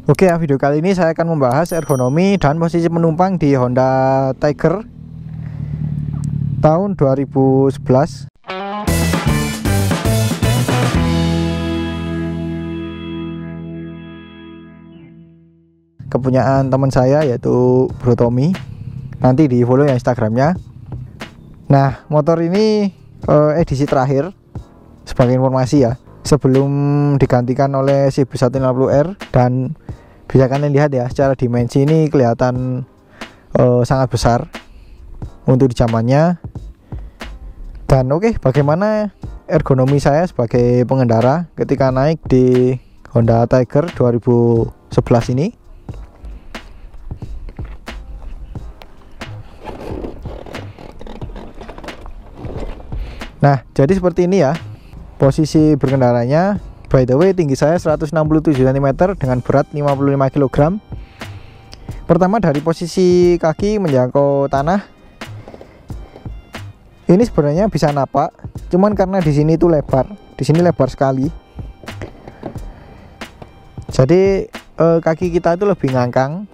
Oke ya, video kali ini saya akan membahas ergonomi dan posisi penumpang di Honda Tiger tahun 2011. Kepunyaan teman saya yaitu Bro Tommy. Nanti di follow ya Instagramnya. Nah, motor ini edisi terakhir sebagai informasi ya, sebelum digantikan oleh CB150R. Dan bisa kalian lihat ya, secara dimensi ini kelihatan sangat besar untuk di zamannya. Dan oke, bagaimana ergonomi saya sebagai pengendara ketika naik di Honda Tiger 2011 ini? Nah, jadi seperti ini ya posisi berkendaranya. By the way, tinggi saya 167 cm dengan berat 55 kg. Pertama dari posisi kaki menjangkau tanah. Ini sebenarnya bisa napak, cuman karena di sini tuh lebar, di sini lebar sekali. Jadi kaki kita itu lebih ngangkang.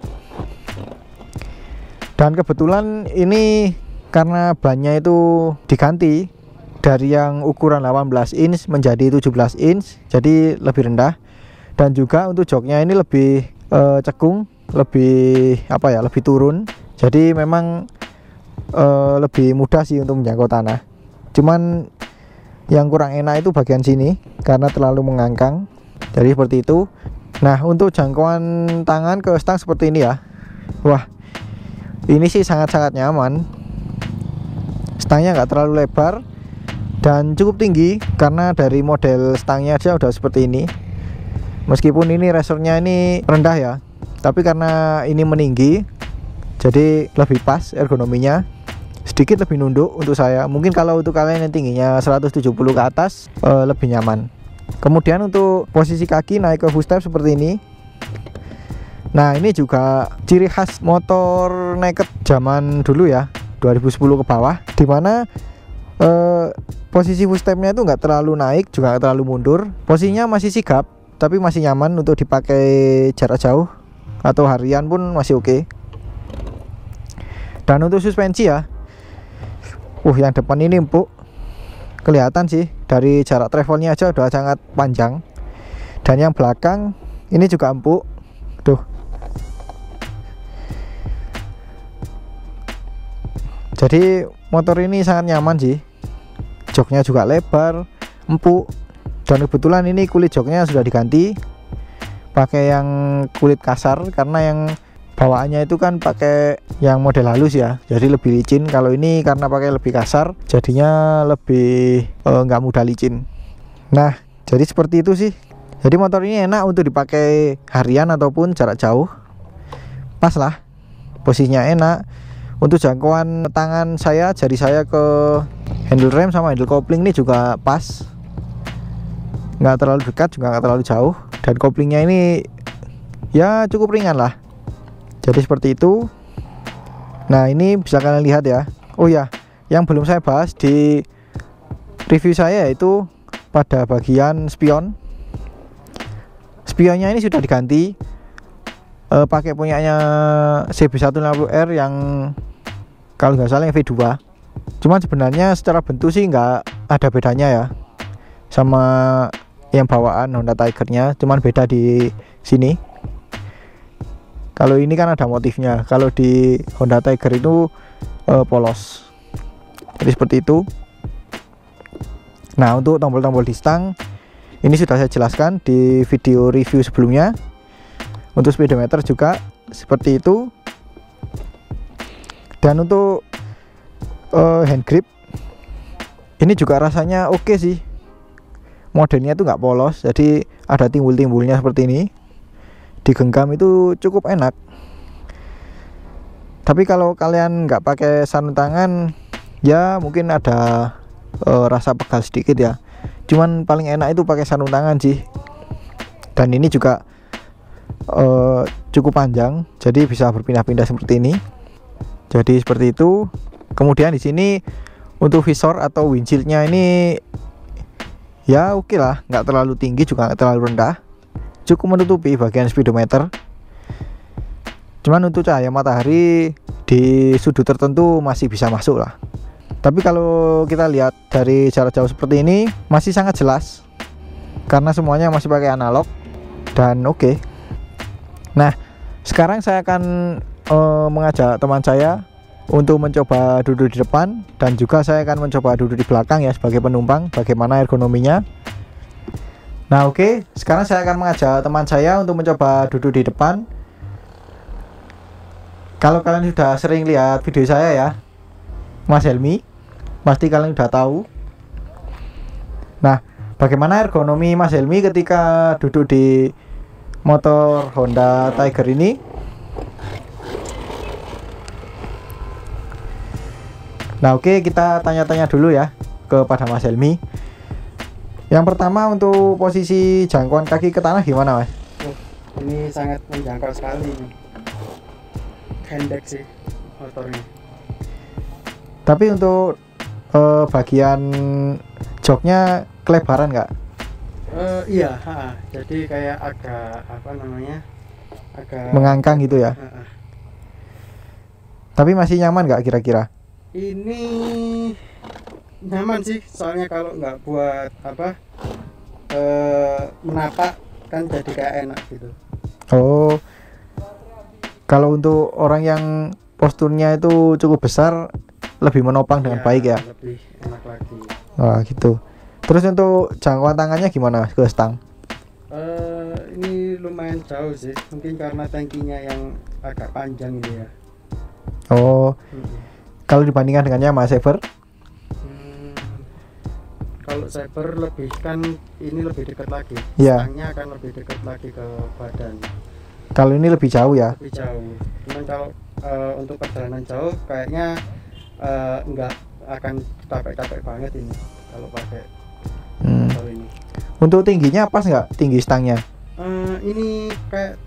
Dan kebetulan ini karena bannya itu diganti dari yang ukuran 18 inch menjadi 17 inch, jadi lebih rendah. Dan juga untuk joknya ini lebih cekung, lebih lebih turun. Jadi memang lebih mudah sih untuk menjangkau tanah. Cuman yang kurang enak itu bagian sini karena terlalu mengangkang. Jadi seperti itu. Nah, untuk jangkauan tangan ke stang seperti ini ya. Wah, ini sih sangat-sangat nyaman. Stangnya nggak terlalu lebar dan cukup tinggi, karena dari model stangnya aja udah seperti ini. Meskipun ini resornya ini rendah ya, tapi karena ini meninggi, jadi lebih pas ergonominya. Sedikit lebih nunduk untuk saya. Mungkin kalau untuk kalian yang tingginya 170 ke atas lebih nyaman. Kemudian untuk posisi kaki naik ke full step seperti ini. Nah, ini juga ciri khas motor naked zaman dulu ya, 2010 ke bawah, dimana posisi full stepnya itu nggak terlalu naik juga nggak terlalu mundur. Posisinya masih sigap, tapi masih nyaman untuk dipakai jarak jauh atau harian pun masih oke. Dan untuk suspensi ya, yang depan ini empuk, kelihatan sih dari jarak travelnya aja udah sangat panjang. Dan yang belakang ini juga empuk, tuh. Jadi motor ini sangat nyaman sih. Joknya juga lebar, empuk. Dan kebetulan ini kulit joknya sudah diganti pakai yang kulit kasar, karena yang bawaannya itu kan pakai yang model halus ya, jadi lebih licin. Kalau ini karena pakai lebih kasar, jadinya lebih nggak mudah licin. Nah, jadi seperti itu sih. Jadi motor ini enak untuk dipakai harian ataupun jarak jauh. Pas lah, posisinya enak. Untuk jangkauan tangan saya, jari saya ke handle rem sama handle kopling ini juga pas, nggak terlalu dekat juga nggak terlalu jauh. Dan koplingnya ini ya cukup ringan lah. Jadi seperti itu. Nah, ini bisa kalian lihat ya. Oh ya, yang belum saya bahas di review saya yaitu pada bagian spion. Spionnya ini sudah diganti pakai punyanya CB150R yang kalau nggak salah yang V2. Cuman sebenarnya secara bentuk sih nggak ada bedanya ya sama yang bawaan Honda Tigernya, cuman beda di sini. Kalau ini kan ada motifnya, kalau di Honda Tiger itu polos. Jadi seperti itu. Nah, untuk tombol-tombol di stang ini sudah saya jelaskan di video review sebelumnya. Untuk speedometer juga seperti itu. Dan untuk hand grip ini juga rasanya oke sih. Modelnya tuh nggak polos, jadi ada timbul-timbulnya seperti ini. Digenggam itu cukup enak. Tapi kalau kalian nggak pakai sarung tangan, ya mungkin ada rasa pegal sedikit ya. Cuman paling enak itu pakai sarung tangan sih. Dan ini juga cukup panjang, jadi bisa berpindah-pindah seperti ini. Jadi seperti itu. Kemudian di sini untuk visor atau windshieldnya ini ya oke lah, nggak terlalu tinggi juga nggak terlalu rendah, cukup menutupi bagian speedometer. Cuman untuk cahaya matahari di sudut tertentu masih bisa masuk lah. Tapi kalau kita lihat dari jarak jauh seperti ini masih sangat jelas karena semuanya masih pakai analog dan oke. Nah, sekarang saya akan mengajak teman saya untuk mencoba duduk di depan, dan juga saya akan mencoba duduk di belakang ya sebagai penumpang, bagaimana ergonominya. Nah oke, sekarang saya akan mengajak teman saya untuk mencoba duduk di depan. Kalau kalian sudah sering lihat video saya ya, Mas Helmi, pasti kalian sudah tahu. Nah, bagaimana ergonomi Mas Helmi ketika duduk di motor Honda Tiger ini? Nah oke, kita tanya-tanya dulu ya kepada Mas Helmi. Yang pertama, untuk posisi jangkauan kaki ke tanah gimana, Mas? Ini sangat menjangkau sekali ini. Pendek sih motornya. Tapi untuk bagian joknya kelebaran nggak? Iya, jadi kayak agak agak mengangkang gitu ya. Tapi masih nyaman nggak kira-kira? Ini nyaman sih, soalnya kalau nggak buat menapak kan jadi kayak enak gitu. Oh, kalau untuk orang yang posturnya itu cukup besar, lebih menopang dengan baik ya? Lebih enak lagi. Wah gitu. Terus untuk jangkauan tangannya gimana ke stang? Ini lumayan jauh sih, mungkin karena tangkinya yang agak panjang ini ya. Oh, kalau dibandingkan dengannya Mas Saber? Kalau Saber lebih kan ini lebih dekat lagi, ya. Stangnya akan lebih dekat lagi ke badan. Kalau ini lebih jauh ya? Lebih jauh. Cuman kalau untuk perjalanan jauh kayaknya nggak akan capek-capek banget ini kalau pakai motor ini. Untuk tingginya pas nggak tinggi stangnya? Ini kayak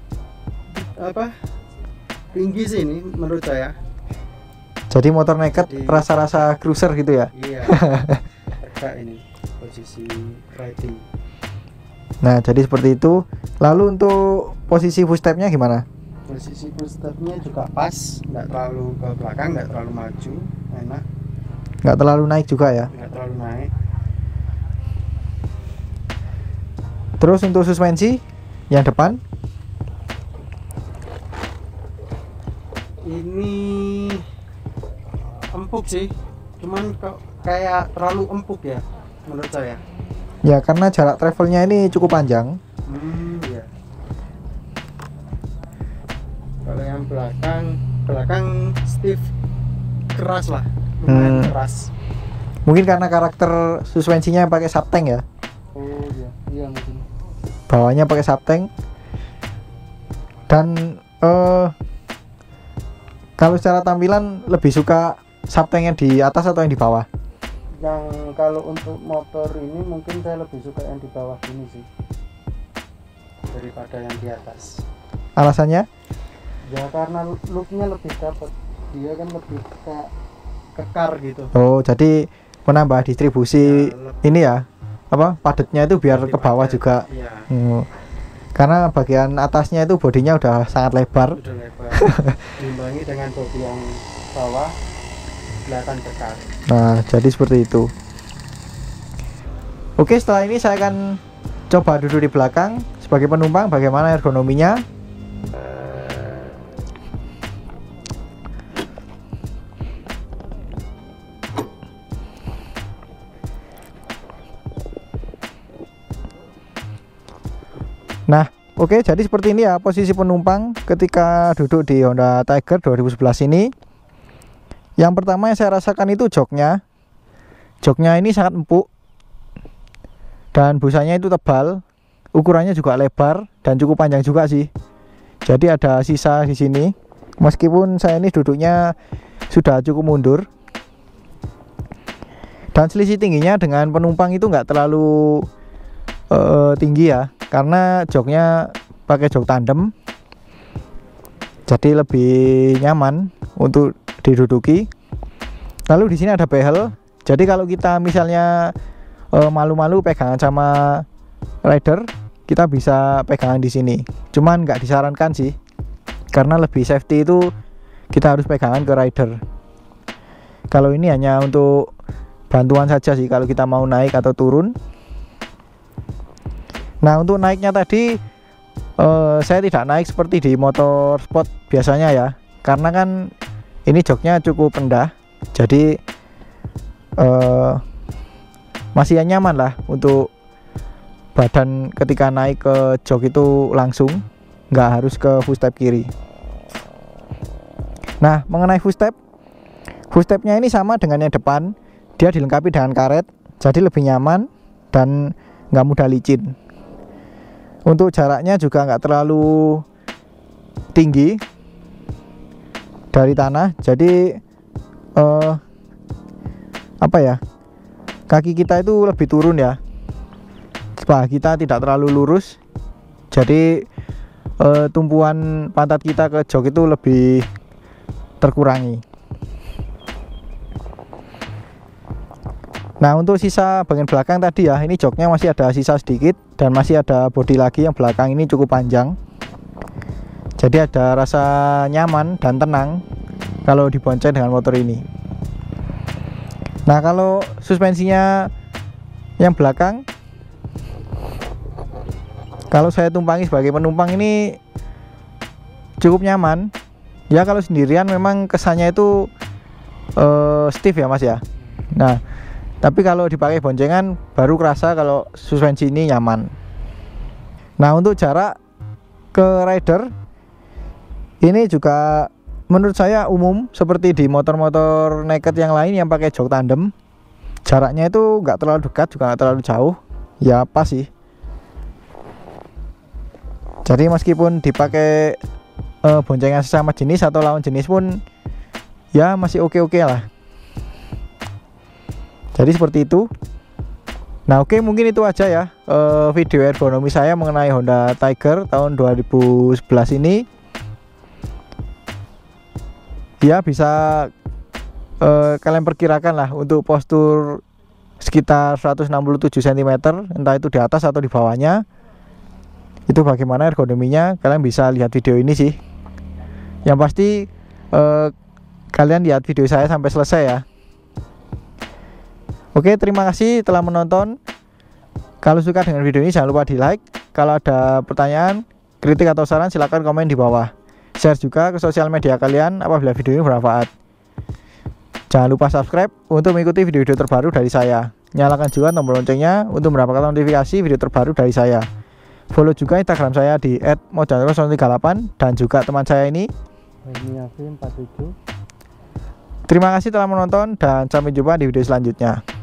tinggi sih ini menurut saya. Jadi motor naked rasa-rasa cruiser gitu ya? Iya. Agak ini posisi riding. Nah jadi seperti itu. Lalu untuk posisi footstepnya gimana? Posisi footstepnya juga pas, nggak terlalu ke belakang, nggak terlalu maju, enak. Nggak terlalu naik juga ya? Nggak terlalu naik. Terus untuk suspensi yang depan? Ini empuk sih, cuman kok kayak terlalu empuk ya menurut saya. Ya karena jarak travelnya ini cukup panjang. Iya. Kalau yang belakang stiff, keras lah, lumayan keras. Mungkin karena karakter suspensinya pakai subtank ya. Oh iya mungkin. Bawahnya pakai subtank. Dan kalau secara tampilan lebih suka subtanknya di atas atau yang di bawah? Yang kalau untuk motor ini mungkin saya lebih suka yang di bawah ini sih daripada yang di atas. Alasannya? Ya karena looknya lebih dapat, dia kan lebih kayak kekar gitu. Oh jadi menambah distribusi ya, ini ya padatnya itu biar ke bawah juga. Iya. Karena bagian atasnya itu bodinya udah sangat lebar. Udah lebar. Diimbangi dengan bodi yang bawah kelihatan kekar. Nah jadi seperti itu. Oke, setelah ini saya akan coba duduk di belakang sebagai penumpang, bagaimana ergonominya. Nah oke, jadi seperti ini ya posisi penumpang ketika duduk di Honda Tiger 2011 ini. Yang pertama yang saya rasakan itu joknya ini sangat empuk dan busanya itu tebal, ukurannya juga lebar dan cukup panjang juga sih. Jadi ada sisa di sini, meskipun saya ini duduknya sudah cukup mundur. Dan selisih tingginya dengan penumpang itu nggak terlalu tinggi ya, karena joknya pakai jok tandem, jadi lebih nyaman untuk diduduki. Lalu di sini ada behel, jadi kalau kita misalnya malu-malu pegangan sama rider, kita bisa pegangan di sini. Cuman nggak disarankan sih, karena lebih safety itu kita harus pegangan ke rider. Kalau ini hanya untuk bantuan saja sih kalau kita mau naik atau turun. Nah untuk naiknya tadi saya tidak naik seperti di motor sport biasanya ya, karena kan ini joknya cukup rendah, jadi masih nyaman lah untuk badan ketika naik ke jok itu langsung, nggak harus ke footstep kiri. Nah mengenai footstepnya ini sama dengan yang depan, dia dilengkapi dengan karet, jadi lebih nyaman dan nggak mudah licin. Untuk jaraknya juga nggak terlalu tinggi dari tanah, jadi apa ya, kaki kita itu lebih turun ya, paha kita tidak terlalu lurus, jadi tumpuan pantat kita ke jok itu lebih terkurangi. Nah untuk sisa bagian belakang tadi ya, ini joknya masih ada sisa sedikit dan masih ada bodi lagi yang belakang ini cukup panjang, jadi ada rasa nyaman dan tenang kalau dibonceng dengan motor ini. Nah kalau suspensinya yang belakang, kalau saya tumpangi sebagai penumpang ini cukup nyaman ya. Kalau sendirian memang kesannya itu stiff ya mas ya. Nah tapi kalau dipakai boncengan baru kerasa kalau suspensi ini nyaman. Nah untuk jarak ke rider ini juga menurut saya umum seperti di motor-motor naked yang lain yang pakai jok tandem. Jaraknya itu nggak terlalu dekat juga nggak terlalu jauh, ya pas sih. Jadi meskipun dipakai boncengan sesama jenis atau lawan jenis pun ya masih oke-oke lah. Jadi seperti itu. Nah oke, mungkin itu aja ya video ergonomi saya mengenai Honda Tiger tahun 2011 ini. Ya bisa kalian perkirakan lah untuk postur sekitar 167 cm, entah itu di atas atau di bawahnya. Itu bagaimana ergonominya, kalian bisa lihat video ini sih. Yang pasti kalian lihat video saya sampai selesai ya. Oke, terima kasih telah menonton. Kalau suka dengan video ini jangan lupa di like. Kalau ada pertanyaan, kritik atau saran silahkan komen di bawah. Share juga ke sosial media kalian apabila video ini bermanfaat. Jangan lupa subscribe untuk mengikuti video-video terbaru dari saya. Nyalakan juga tombol loncengnya untuk mendapatkan notifikasi video terbaru dari saya. Follow juga Instagram saya di @mojanero138 dan juga teman saya ini Helmi Yassin 47. Terima kasih telah menonton dan sampai jumpa di video selanjutnya.